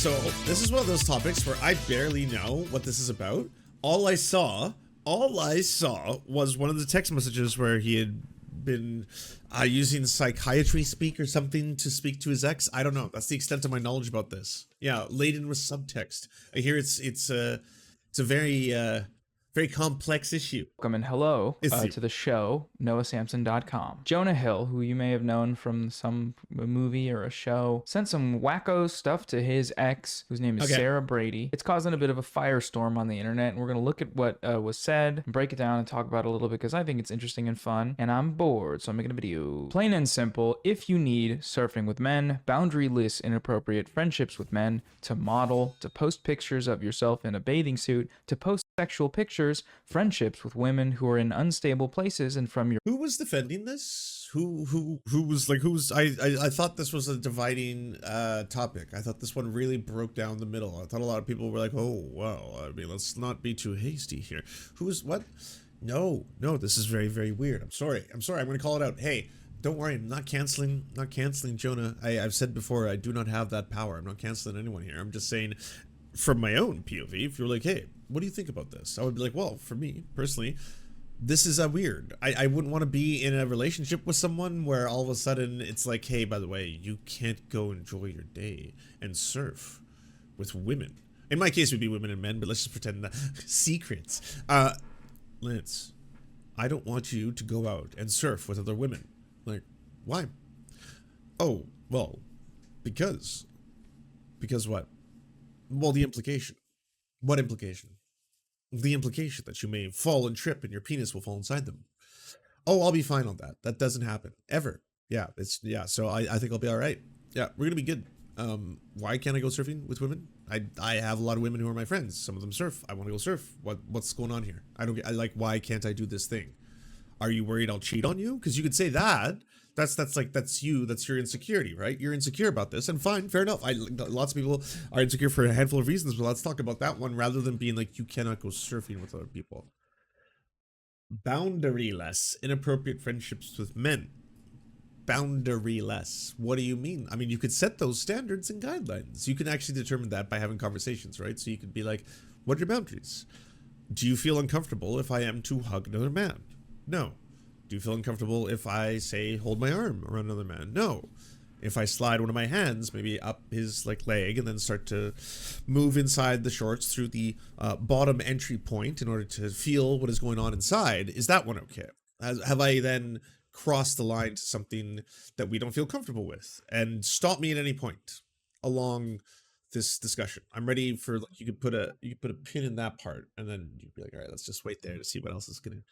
So this is one of those topics where I barely know what this is about. All I saw was one of the text messages where he had been using psychiatry speak or something to speak to his ex. I don't know. That's the extent of my knowledge about this. Yeah, laden with subtext. I hear it's a very complex issue. Welcome and hello to the show, NoahSamson.com. Jonah Hill, who you may have known from some movie or a show, sent some wacko stuff to his ex, whose name is Sarah Brady. It's causing a bit of a firestorm on the internet, and we're going to look at what was said, and break it down and talk about it a little bit, because I think it's interesting and fun, and I'm bored, so I'm making a video. Plain and simple, if you need surfing with men, boundaryless inappropriate friendships with men, to model, to post pictures of yourself in a bathing suit, to post sexual pictures, friendships with women who are in unstable places, and from your— Who was defending this? Who was like, I thought this was a dividing topic. I thought this one really broke down the middle. I thought a lot of people were like, oh, well, I mean, let's not be too hasty here. What? No, this is very, very weird. I'm sorry. I'm going to call it out. Hey, don't worry. I'm not canceling Jonah. I've said before, I do not have that power. I'm not canceling anyone here. I'm just saying, from my own POV, if you're like, hey, what do you think about this? I would be like, well, for me personally, this is weird. I wouldn't want to be in a relationship with someone where all of a sudden it's like, hey, by the way, you can't go enjoy your day and surf with women. In my case, it would be women and men, but let's just pretend that secrets. Lance, I don't want you to go out and surf with other women. Like, why? Oh, well, because what? Well, the implication. What implication? The implication that you may fall and trip and your penis will fall inside them. Oh, I'll be fine on that. That doesn't happen. Ever. Yeah, so I think I'll be all right. Yeah, we're gonna be good. Why can't I go surfing with women? I have a lot of women who are my friends. Some of them surf. I want to go surf. What's going on here? Why can't I do this thing? Are you worried I'll cheat on you? Because you could say that. That's you. That's your insecurity, right? You're insecure about this, and fine, fair enough. Lots of people are insecure for a handful of reasons, but let's talk about that one rather than being like, you cannot go surfing with other people. Boundaryless, inappropriate friendships with men. Boundaryless. What do you mean? I mean, you could set those standards and guidelines. You can actually determine that by having conversations, right? So you could be like, what are your boundaries? Do you feel uncomfortable if I am to hug another man? No. Do you feel uncomfortable if I say hold my arm around another man? No. If I slide one of my hands maybe up his leg and then start to move inside the shorts through the bottom entry point in order to feel what is going on inside, is that one okay? Have I then crossed the line to something that we don't feel comfortable with? And stop me at any point along this discussion. I'm ready for, you could put a pin in that part, and then you'd be like, all right, let's just wait there to see what else is going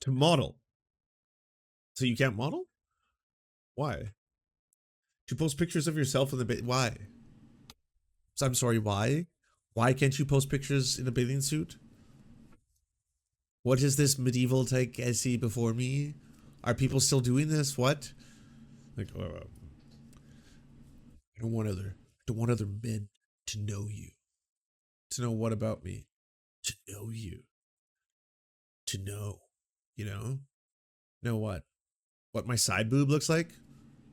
to model. So you can't model? Why? To post pictures of yourself in the why? So I'm sorry, why? Why can't you post pictures in a bathing suit? What is this medieval take I see before me? Are people still doing this? What? Like, I don't want other men to know you. To know what about me? To know you. To know, know what? What my side boob looks like?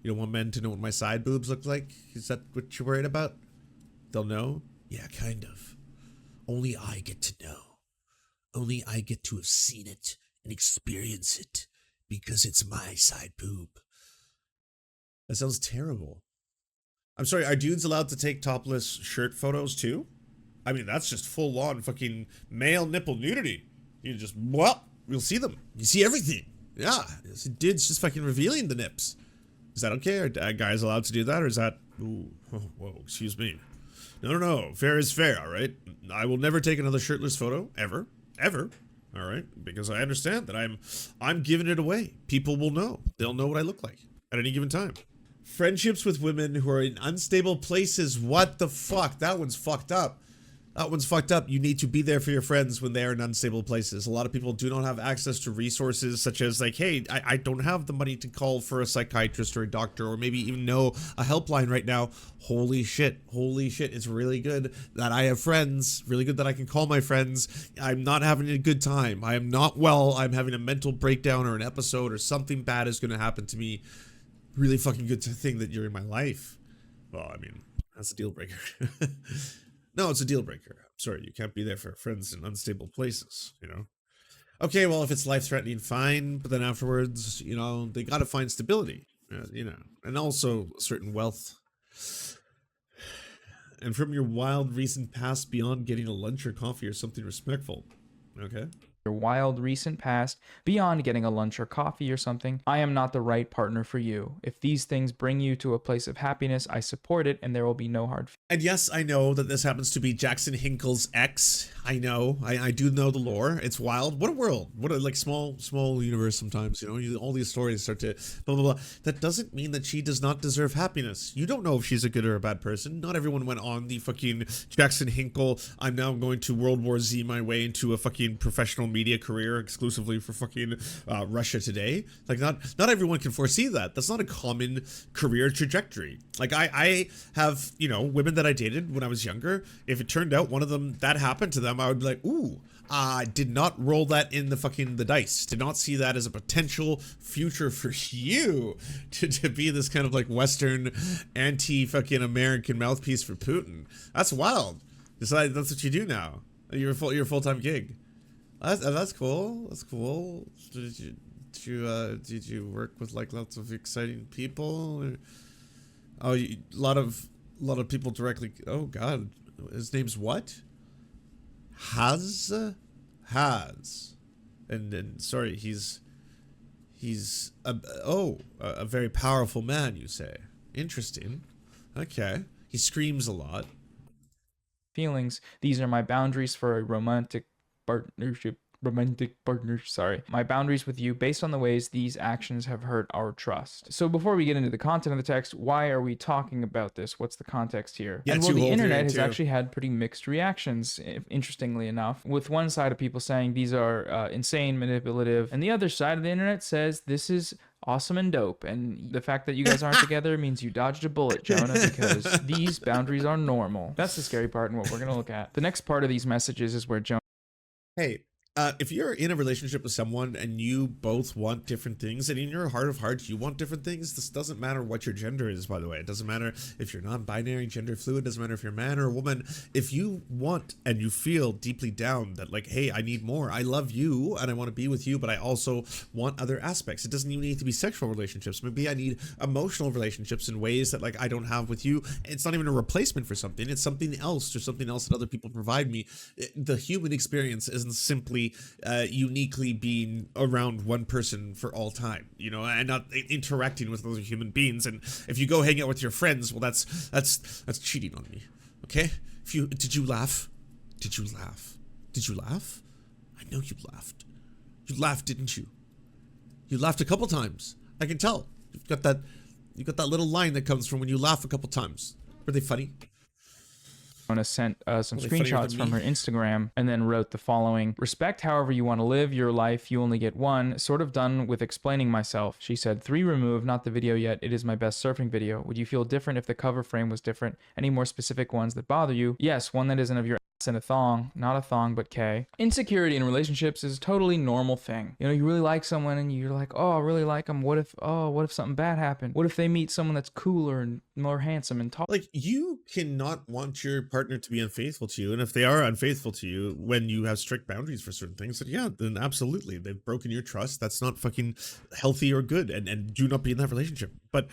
You don't want men to know what my side boobs look like? Is that what you're worried about? They'll know? Yeah, kind of. Only I get to know. Only I get to have seen it and experience it because it's my side boob. That sounds terrible. I'm sorry, are dudes allowed to take topless shirt photos too? I mean, that's just full on fucking male nipple nudity. You just, well, you'll see them. You see everything. Yeah, dude's just fucking revealing the nips. Is that okay? Are guys allowed to do that? Or is that, ooh, whoa, excuse me. No, fair is fair, all right? I will never take another shirtless photo, ever, all right? Because I understand that I'm giving it away. People will know. They'll know what I look like at any given time. Friendships with women who are in unstable places. What the fuck? That one's fucked up. That one's fucked up. You need to be there for your friends when they are in unstable places. A lot of people do not have access to resources such as like, hey, I don't have the money to call for a psychiatrist or a doctor or maybe even know a helpline right now. Holy shit. It's really good that I have friends. Really good that I can call my friends. I'm not having a good time. I am not well. I'm having a mental breakdown or an episode or something bad is going to happen to me. Really fucking good thing that you're in my life. Well, I mean, That's a deal breaker. No, it's a deal breaker. I'm sorry, you can't be there for friends in unstable places, you know? Okay, well, if it's life-threatening, fine, but then afterwards, you know, they gotta find stability, you know, and also certain wealth. And from your wild recent past beyond getting a lunch or coffee or something respectful, okay? Your wild recent past, beyond getting a lunch or coffee or something, I am not the right partner for you. If these things bring you to a place of happiness, I support it, and there will be no hard feelings. And yes, I know that this happens to be Jackson Hinkle's ex. I know. I do know the lore. It's wild. What a world. What a, like, small universe sometimes, you know? All these stories start to blah, blah, blah. That doesn't mean that she does not deserve happiness. You don't know if she's a good or a bad person. Not everyone went on the fucking Jackson Hinkle, I'm now going to World War Z my way into a fucking professional media career exclusively for fucking Russia Today. Like, not everyone can foresee that. That's not a common career trajectory. Like, I have, you know, women that I dated when I was younger. If it turned out one of them, that happened to them, I would be like, ooh, I did not roll that in the dice. Did not see that as a potential future for you to be this kind of like Western anti-fucking American mouthpiece for Putin. That's wild. Decide that's what you do now. You're a full-time gig. That's cool. That's cool. Did you work with like lots of exciting people? Or, oh, a lot of people directly. Oh God, his name's what? Has, and sorry, he's a very powerful man. You say? Interesting. Okay, he screams a lot. Feelings. These are my boundaries for a romantic partnership. Sorry. My boundaries with you based on the ways these actions have hurt our trust. So before we get into the content of the text, why are we talking about this? What's the context here? Yeah, and well, the internet has too. actually had pretty mixed reactions, interestingly enough, with one side of people saying these are insane, manipulative, and the other side of the internet says this is awesome and dope, and the fact that you guys aren't together means you dodged a bullet, Jonah, because these boundaries are normal. That's the scary part and what we're going to look at. The next part of these messages is where Jonah... Hey, if you're in a relationship with someone and you both want different things, and in your heart of hearts you want different things, this doesn't matter what your gender is, by the way. It doesn't matter if you're non-binary, gender fluid, doesn't matter if you're a man or a woman. If you want and you feel deeply down that like, hey, I need more, I love you and I want to be with you, but I also want other aspects. It doesn't even need to be sexual relationships. Maybe I need emotional relationships in ways that like I don't have with you. It's not even a replacement for something. It's something else, or something else that other people provide me. The human experience isn't simply uniquely being around one person for all time, you know, and not interacting with other human beings. And if you go hang out with your friends, well, that's cheating on me. Okay? Did you laugh? Did you laugh? Did you laugh? I know you laughed. You laughed, didn't you? You laughed a couple times. I can tell. You got that little line that comes from when you laugh a couple times. Were they funny? Jonah sent some screenshots from her Instagram and then wrote the following: respect however you want to live your life, you only get one. Sort of done with explaining myself. She said 3 remove, not the video yet, it is my best surfing video. Would you feel different if the cover frame was different? Any more specific ones that bother you? Yes, one that isn't of your ass in a thong, not a thong but K. Insecurity in relationships is a totally normal thing. You know, you really like someone and you're like, oh, I really like them. What if something bad happened? What if they meet someone that's cooler and more handsome and tall? Like, you cannot want your partner to be unfaithful to you, and if they are unfaithful to you when you have strict boundaries for certain things, then yeah, then absolutely, they've broken your trust. That's not fucking healthy or good, and do not be in that relationship. But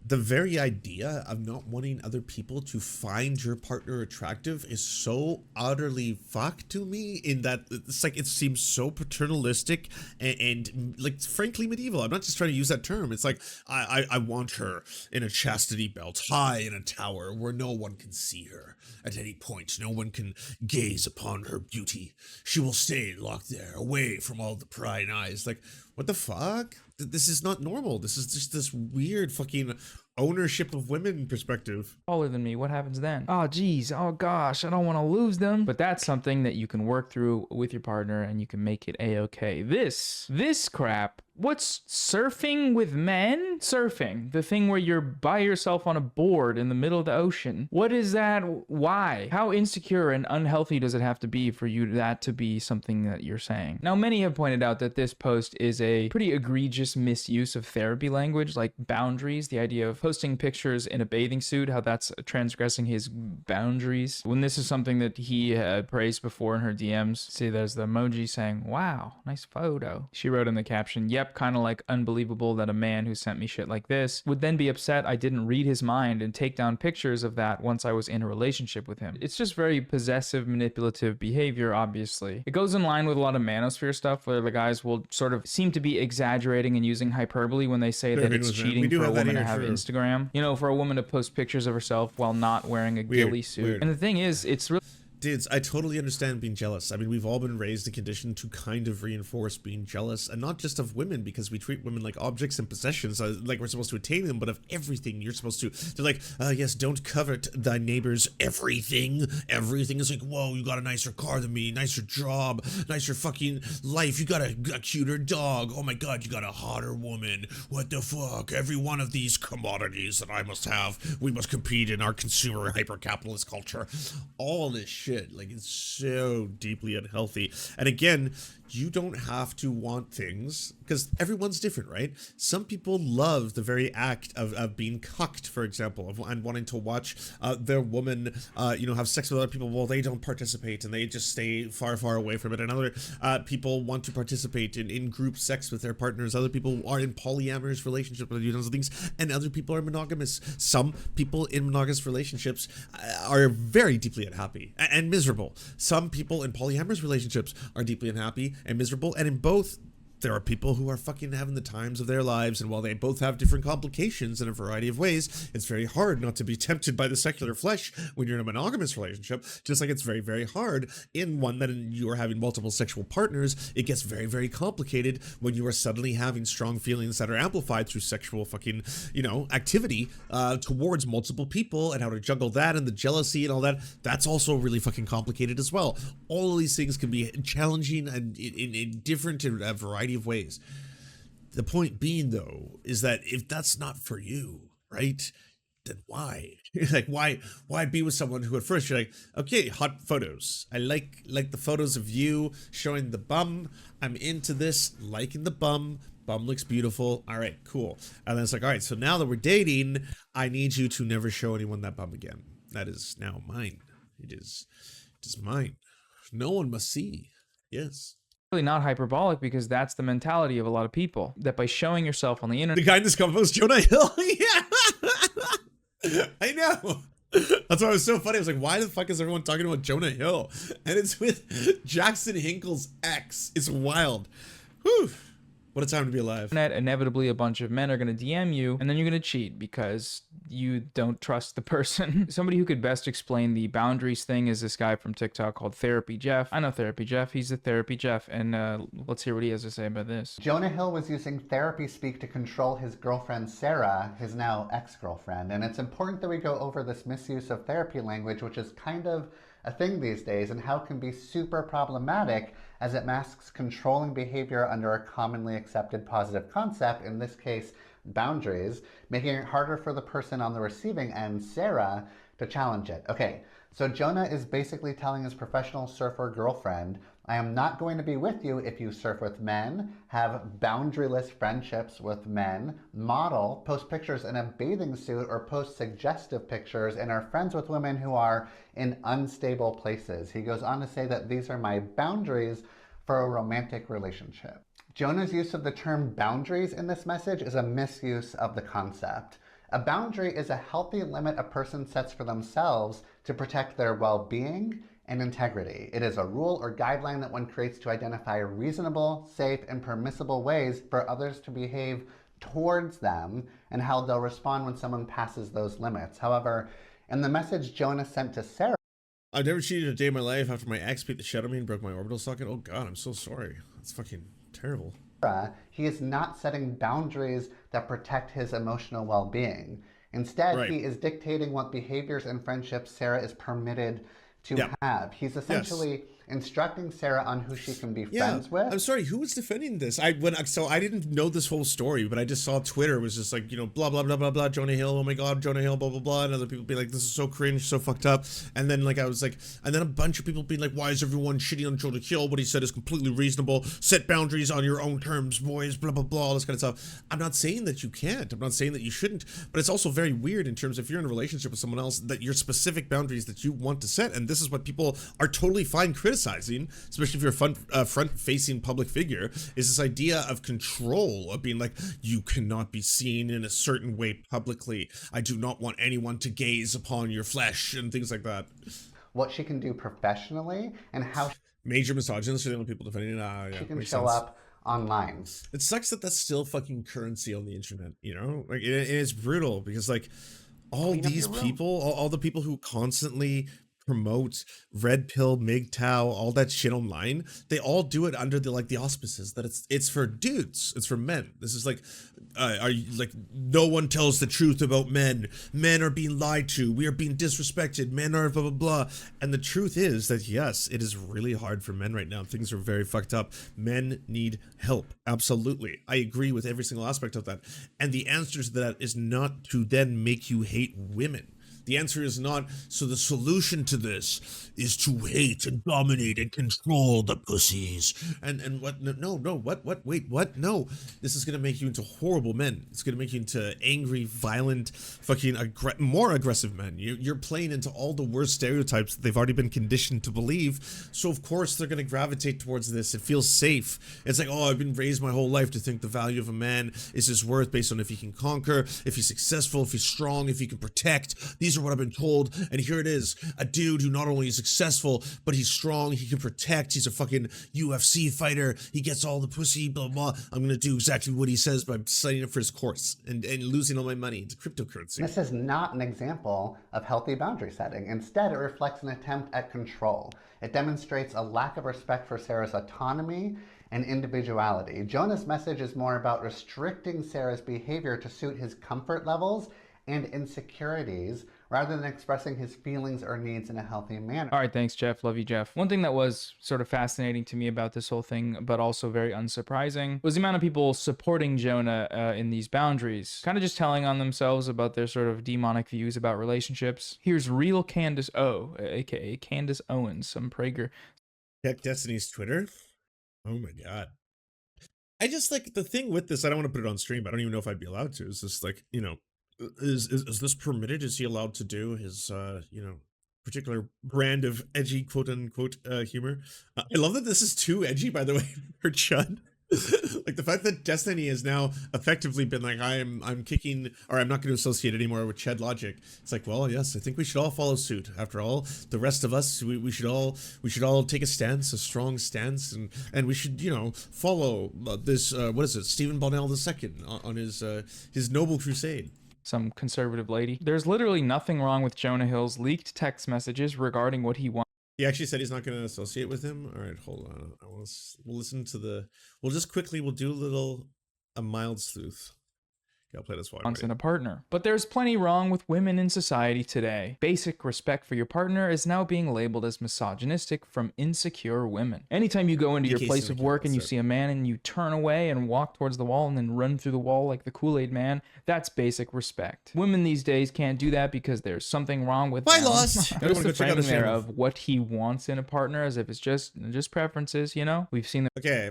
the very idea of not wanting other people to find your partner attractive is so utterly fucked to me, in that it's like, it seems so paternalistic and like frankly medieval. I'm not just trying to use that term. It's like, I want her in a chastity belt, high in a tower where no one can see her at any point. No one can gaze upon her beauty. She will stay locked there, away from all the prying eyes. Like, what the fuck? This is not normal. This is just this weird fucking ownership of women perspective. Taller than me, what happens then? Oh geez, oh gosh, I don't want to lose them. But that's something that you can work through with your partner and you can make it a-okay. This crap, what's surfing with men? Surfing, the thing where you're by yourself on a board in the middle of the ocean. What is that? Why? How insecure and unhealthy does it have to be for you that to be something that you're saying? Now, many have pointed out that this post is a pretty egregious misuse of therapy language, like boundaries, the idea of posting pictures in a bathing suit, how that's transgressing his boundaries. When this is something that he had praised before in her DMs, see there's the emoji saying, wow, nice photo. She wrote in the caption, yep, kind of like unbelievable that a man who sent me shit like this would then be upset I didn't read his mind and take down pictures of that once I was in a relationship with him. It's just very possessive, manipulative behavior, obviously. It goes in line with a lot of manosphere stuff where the guys will sort of seem to be exaggerating and using hyperbole when they say that it's cheating for a woman to have Instagram. You know, for a woman to post pictures of herself while not wearing a ghillie suit. And the thing is, it's really... Dudes, I totally understand being jealous. I mean, we've all been raised and conditioned to kind of reinforce being jealous, and not just of women, because we treat women like objects and possessions, like we're supposed to attain them, but of everything you're supposed to. They're like, yes, don't covet thy neighbor's everything. Everything is like, whoa, you got a nicer car than me, nicer job, nicer fucking life. You got a cuter dog. Oh my God, you got a hotter woman. What the fuck? Every one of these commodities that I must have, we must compete in our consumer hyper-capitalist culture. All this shit. Like, it's so deeply unhealthy. And again, you don't have to want things, because everyone's different, right? Some people love the very act of being cucked, for example, and wanting to watch their woman, you know, have sex with other people. Well, they don't participate and they just stay far, far away from it. And other people want to participate in group sex with their partners. Other people are in polyamorous relationships with those things, and other people are monogamous. Some people in monogamous relationships are very deeply unhappy and miserable. Some people in polyamorous relationships are deeply unhappy and miserable, and in both there are people who are fucking having the times of their lives, and while they both have different complications in a variety of ways, it's very hard not to be tempted by the secular flesh when you're in a monogamous relationship, just like it's very, very hard in one that you are having multiple sexual partners. It gets very, very complicated when you are suddenly having strong feelings that are amplified through sexual fucking, you know, activity towards multiple people, and how to juggle that and the jealousy and all that. That's also really fucking complicated as well. All of these things can be challenging and in different variety of ways. The point being, though, is that if that's not for you, right, then why? Like, why be with someone who at first you're like, okay, hot photos. I like the photos of you showing the bum. I'm into this, liking the bum. Bum looks beautiful. All right, cool. And then it's like, all right, so now that we're dating, I need you to never show anyone that bum again. That is now mine. It is mine. No one must see. Yes. Really not hyperbolic, because that's the mentality of a lot of people, that by showing yourself on the internet... The guy in this comment was Jonah Hill. Yeah. I know. That's why it was so funny. I was like, why the fuck is everyone talking about Jonah Hill? And it's with Jackson Hinkle's ex. It's wild. Whew. What a time to be alive. Inevitably, a bunch of men are going to DM you, and then you're going to cheat because you don't trust the person. Somebody who could best explain the boundaries thing is this guy from TikTok called Therapy Jeff. I know Therapy Jeff. He's the Therapy Jeff, and let's hear what he has to say about this. Jonah Hill was using therapy speak to control his girlfriend Sarah, his now ex-girlfriend, and it's important that we go over this misuse of therapy language, which is kind of a thing these days, and how it can be super problematic as it masks controlling behavior under a commonly accepted positive concept, in this case, boundaries, making it harder for the person on the receiving end, Sarah, to challenge it. Okay, so Jonah is basically telling his professional surfer girlfriend, I am not going to be with you if you surf with men, have boundaryless friendships with men, model, post pictures in a bathing suit, or post suggestive pictures, and are friends with women who are in unstable places. He goes on to say that these are my boundaries for a romantic relationship. Jonah's use of the term boundaries in this message is a misuse of the concept. A boundary is a healthy limit a person sets for themselves to protect their well-being and integrity. It is a rule or guideline that one creates to identify reasonable, safe, and permissible ways for others to behave towards them, and how they'll respond when someone passes those limits. However, in the message Jonah sent to Sarah, I've never cheated a day in my life after my ex beat the shit out of me and broke my orbital socket. Oh God, I'm so sorry. That's fucking terrible. He is not setting boundaries that protect his emotional well-being. Instead, he is dictating what behaviors and friendships Sarah is permitted to have. He's essentially instructing Sarah on who she can be friends with. I'm sorry, who was defending this? I didn't know this whole story, but I just saw Twitter was just like, you know, blah blah blah blah blah, Jonah Hill, oh my god, Jonah Hill, blah blah blah, and other people be like, this is so cringe, so fucked up. And then like I was like, and then a bunch of people being like, why is everyone shitting on Jonah Hill? What he said is completely reasonable. Set boundaries on your own terms, boys, blah blah blah, all this kind of stuff. I'm not saying that you can't. I'm not saying that you shouldn't, but it's also very weird in terms of if you're in a relationship with someone else that your specific boundaries that you want to set, and this is what people are totally fine criticizing, especially if you're a front-facing public figure, is this idea of control, of being like, you cannot be seen in a certain way publicly. I do not want anyone to gaze upon your flesh and things like that. What she can do professionally and how major misogynists are the only people defending it. she can show up online. It sucks that that's still fucking currency on the internet, you know? Like, it's brutal because like all these people, all the people who constantly promote red pill, MGTOW, all that shit online, they all do it under the auspices that it's for dudes, it's for men. This is like, are you like, no one tells the truth about men. Men are being lied to. We are being disrespected. Men are blah blah blah. And the truth is that yes, it is really hard for men right now. Things are very fucked up. Men need help. Absolutely, I agree with every single aspect of that. And the answer to that is not to then make you hate women. The answer is not, so the solution to this is to hate and dominate and control the pussies. And what? No, wait, what? No. This is going to make you into horrible men. It's going to make you into angry, violent, fucking more aggressive men. You're playing into all the worst stereotypes that they've already been conditioned to believe. So of course they're going to gravitate towards this. It feels safe. It's like, oh, I've been raised my whole life to think the value of a man is his worth based on if he can conquer, if he's successful, if he's strong, if he can protect. These are what I've been told, and here it is, a dude who not only is successful, but he's strong, he can protect, he's a fucking UFC fighter, he gets all the pussy, blah blah. I'm gonna do exactly what he says by signing up for his course and losing all my money into cryptocurrency. This is not an example of healthy boundary setting. Instead, it reflects an attempt at control. It demonstrates a lack of respect for Sarah's autonomy and individuality. Jonah's message is more about restricting Sarah's behavior to suit his comfort levels and insecurities, rather than expressing his feelings or needs in a healthy manner. All right, thanks, Jeff. Love you, Jeff. One thing that was sort of fascinating to me about this whole thing, but also very unsurprising, was the amount of people supporting Jonah in these boundaries, kind of just telling on themselves about their sort of demonic views about relationships. Here's real Candace O, aka Candace Owens, some Prager. Check Destiny's Twitter. Oh my god. I just like the thing with this, I don't want to put it on stream, I don't even know if I'd be allowed to. It's just like, you know, is this permitted? Is he allowed to do his you know, particular brand of edgy quote unquote humor? I love that this is too edgy, by the way, for Chud. Like the fact that Destiny has now effectively been like, I'm kicking, or I'm not going to associate anymore with Chud logic. It's like, well, yes, I think we should all follow suit. After all, the rest of us, we should all take a stance, a strong stance, and we should, you know, follow this what is it, Stephen Bonnell II on his noble crusade. Some conservative lady. There's literally nothing wrong with Jonah Hill's leaked text messages regarding what he wants. He actually said he's not going to associate with him. All right, hold on. We'll listen to the. We'll just quickly. We'll do a mild sleuth. Yeah, I'll play this one. In a partner. But there's plenty wrong with women in society today. Basic respect for your partner is now being labeled as misogynistic from insecure women. Anytime you go into your place of work and you see a man and you turn away and walk towards the wall and then run through the wall like the Kool-Aid man, that's basic respect. Women these days can't do that because there's something wrong with them. Lost. Notice the framing there of what he wants in a partner as if it's just preferences, you know? We've seen them. Okay.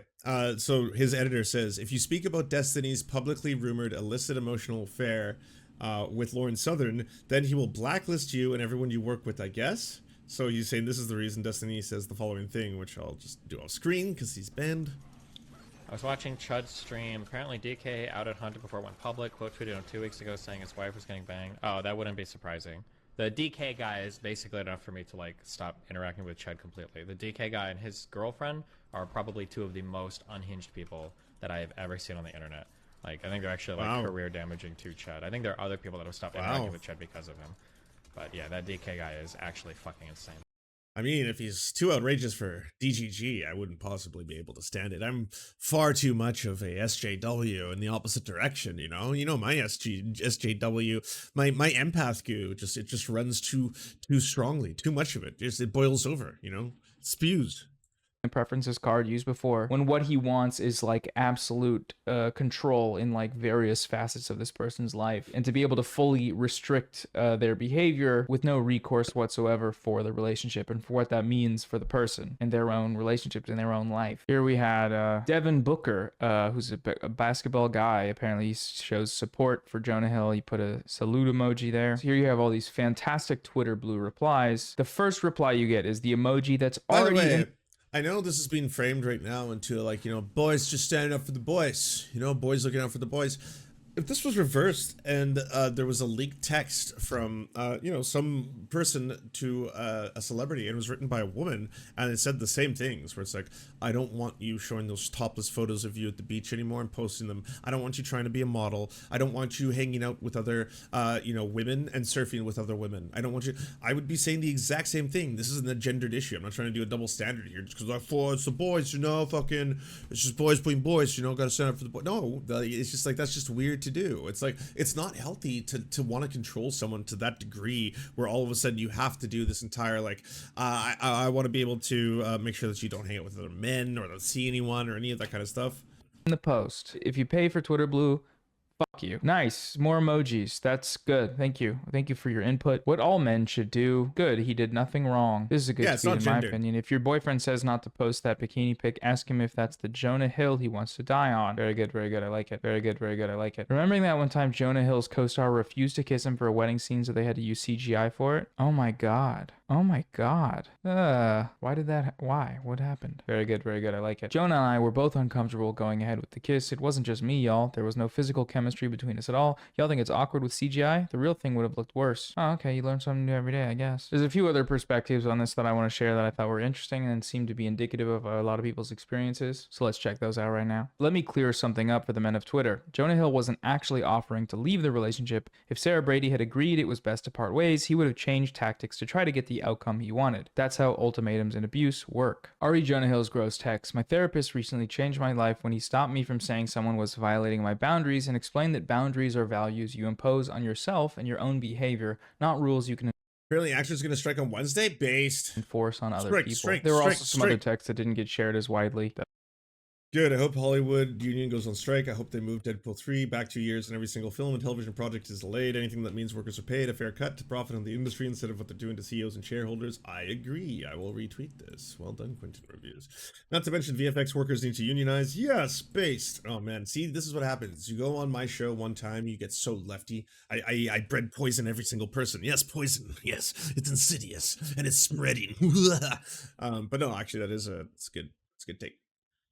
So his editor says, if you speak about Destiny's publicly rumored illicit emotional affair with Lauren Southern, then he will blacklist you and everyone you work with, I guess. So you're saying this is the reason Destiny says the following thing, which I'll just do off screen because he's banned. I was watching Chud's stream. Apparently DK outed Hunter before it went public. Quote tweeted him 2 weeks ago saying his wife was getting banged. Oh, that wouldn't be surprising. The DK guy is basically enough for me to like stop interacting with Chud completely. The DK guy and his girlfriend are probably two of the most unhinged people that I have ever seen on the internet. Like, I think they're actually like career damaging to Chud. I think there are other people that have stopped interacting with Chud because of him. But yeah, that DK guy is actually fucking insane. I mean, if he's too outrageous for DGG, I wouldn't possibly be able to stand it. I'm far too much of a SJW in the opposite direction, you know? You know, my SJW, my empath goo, it just runs too strongly. Too much of it. It boils over, you know? It spews. preferences card used before, when what he wants is like absolute control in like various facets of this person's life, and to be able to fully restrict their behavior with no recourse whatsoever for the relationship and for what that means for the person and their own relationships in their own life. Here we had Devin Booker, who's a basketball guy. Apparently he shows support for Jonah Hill. He put a salute emoji there. So here you have all these fantastic Twitter blue replies. The first reply you get is the emoji that's already in. I know this is being framed right now into like, you know, boys just standing up for the boys, you know, boys looking out for the boys. If this was reversed and there was a leaked text from, you know, some person to a celebrity, and it was written by a woman, and it said the same things, where it's like, I don't want you showing those topless photos of you at the beach anymore and posting them. I don't want you trying to be a model. I don't want you hanging out with other, you know, women and surfing with other women. I don't want you. I would be saying the exact same thing. This isn't a gendered issue. I'm not trying to do a double standard here just because I thought it's the boys, you know, fucking, it's just boys being boys, you know, gotta stand up for the boys. No, it's just like, that's just weird to do. It's like, it's not healthy to want to control someone to that degree where all of a sudden you have to do this entire like, I want to be able to make sure that you don't hang out with other men or don't see anyone or any of that kind of stuff. In the post, if you pay for Twitter Blue, fuck you. Nice. More emojis. That's good. Thank you. Thank you for your input. What all men should do. Good. He did nothing wrong. This is a good tweet in my opinion. If your boyfriend says not to post that bikini pic, ask him if that's the Jonah Hill he wants to die on. Very good. Very good. I like it. Very good. Very good. I like it. Remembering that one time Jonah Hill's co-star refused to kiss him for a wedding scene, so they had to use CGI for it? Oh my god. Oh my god. Why did that? Why? What happened? Very good. Very good. I like it. Jonah and I were both uncomfortable going ahead with the kiss. It wasn't just me, y'all. There was no physical chemistry between us at all. Y'all think it's awkward with CGI? The real thing would have looked worse. Oh, okay. You learn something new every day, I guess. There's a few other perspectives on this that I want to share that I thought were interesting and seemed to be indicative of a lot of people's experiences. So let's check those out right now. Let me clear something up for the men of Twitter. Jonah Hill wasn't actually offering to leave the relationship. If Sarah Brady had agreed it was best to part ways, he would have changed tactics to try to get the outcome he wanted. That's how ultimatums and abuse work. Ari Jonah Hill's gross text. My therapist recently changed my life when he stopped me from saying someone was violating my boundaries and explained that boundaries are values you impose on yourself and your own behavior, not rules you can Apparently action's gonna strike on Wednesday based. enforce on other people. There were also some other texts that didn't get shared as widely. Good. I hope Hollywood Union goes on strike. I hope they move Deadpool 3 back 2 years and every single film and television project is delayed. Anything that means workers are paid a fair cut to profit on the industry instead of what they're doing to CEOs and shareholders. I agree. I will retweet this. Well done, Quentin Reviews. Not to mention VFX workers need to unionize. Yes, based. Oh man, see, this is what happens. You go on my show one time, you get so lefty. I bred poison every single person. Yes, poison. Yes, it's insidious and it's spreading. But no, actually, it's a good take.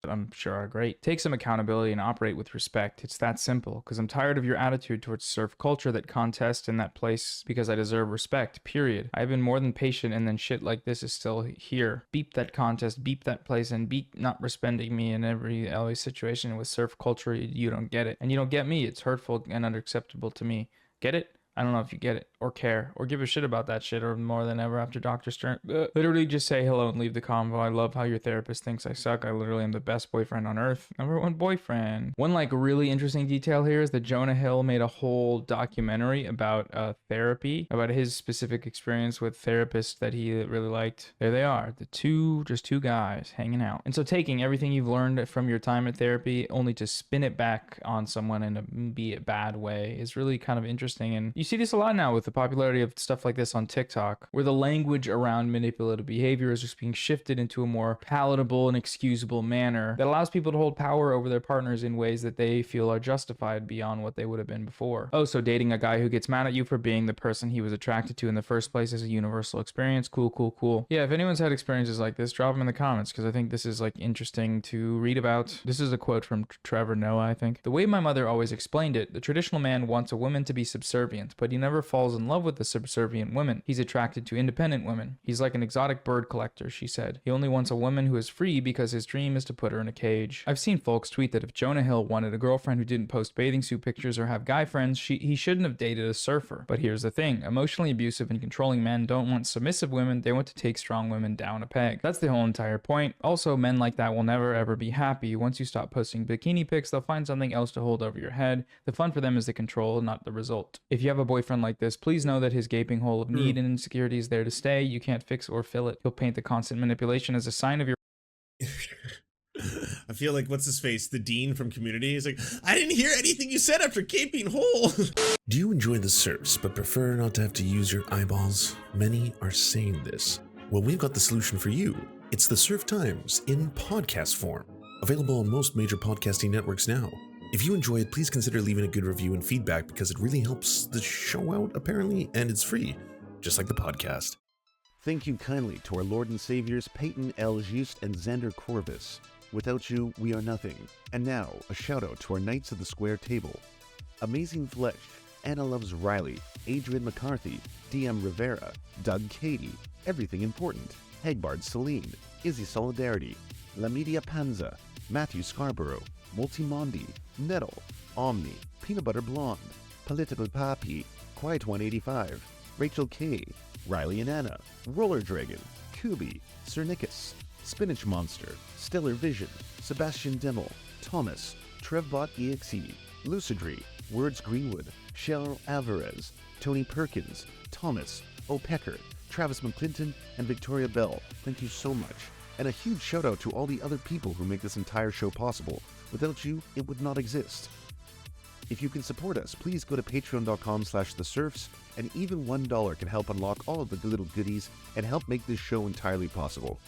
I'm sure are great. Take some accountability and operate with respect. It's that simple, because I'm tired of your attitude towards surf culture that contest in that place because I deserve respect, period. I've been more than patient, and then shit like this is still here. Beep that contest, beep that place, and beep not respecting me in every always situation with surf culture. You don't get it. And you don't get me. It's hurtful and unacceptable to me. Get it? I don't know if you get it, or care, or give a shit about that shit, or more than ever after Dr. Stern. Literally just say hello and leave the convo. I love how your therapist thinks I suck. I literally am the best boyfriend on earth. #1 boyfriend. One like really interesting detail here is that Jonah Hill made a whole documentary about therapy, about his specific experience with therapists that he really liked. There they are, just two guys hanging out. And so taking everything you've learned from your time at therapy only to spin it back on someone in a be a bad way is really kind of interesting. And you see this a lot now with the popularity of stuff like this on TikTok, where the language around manipulative behavior is just being shifted into a more palatable and excusable manner that allows people to hold power over their partners in ways that they feel are justified beyond what they would have been before. Oh, so dating a guy who gets mad at you for being the person he was attracted to in the first place is a universal experience. Cool, cool, cool. Yeah, if anyone's had experiences like this, drop them in the comments, because I think this is like interesting to read about. This is a quote from Trevor Noah, I think. The way my mother always explained it, the traditional man wants a woman to be subservient, but he never falls in love with the subservient women. He's attracted to independent women. He's like an exotic bird collector, she said. He only wants a woman who is free because his dream is to put her in a cage. I've seen folks tweet that if Jonah Hill wanted a girlfriend who didn't post bathing suit pictures or have guy friends, he shouldn't have dated a surfer. But here's the thing. Emotionally abusive and controlling men don't want submissive women. They want to take strong women down a peg. That's the whole entire point. Also, men like that will never ever be happy. Once you stop posting bikini pics, they'll find something else to hold over your head. The fun for them is the control, not the result. If you have a boyfriend like this, please know that his gaping hole of need and insecurity is there to stay. You can't fix or fill it. He'll paint the constant manipulation as a sign of your I feel like, what's his face? The dean from Community. He's like, I didn't hear anything you said after gaping hole. Do you enjoy the Serfs but prefer not to have to use your eyeballs? Many are saying this. Well, we've got the solution for you. It's the Serf Times in podcast form. Available on most major podcasting networks now. If you enjoy it, please consider leaving a good review and feedback because it really helps the show out, apparently, and it's free, just like the podcast. Thank you kindly to our Lord and Saviors Peyton L. Just and Xander Corvus. Without you, we are nothing. And now, a shout out to our Knights of the Square Table. Amazing Flesh, Anna Loves Riley, Adrian McCarthy, DM Rivera, Doug Cady, Everything Important, Hegbard Celine, Izzy Solidarity, La Media Panza, Matthew Scarborough, Multimondi, Nettle, Omni, Peanut Butter Blonde, Political Papi, Quiet 185, Rachel K, Riley and Anna, Roller Dragon, Kubi, Cernicus, Spinach Monster, Stellar Vision, Sebastian Demmel, Thomas, Trevbot EXE, Lucidry, Words Greenwood, Cheryl Alvarez, Tony Perkins, Thomas, O'Pecker, Travis McClinton, and Victoria Bell. Thank you so much. And a huge shout out to all the other people who make this entire show possible. Without you, it would not exist. If you can support us, please go to patreon.com/theserfs, and even $1 can help unlock all of the little goodies and help make this show entirely possible.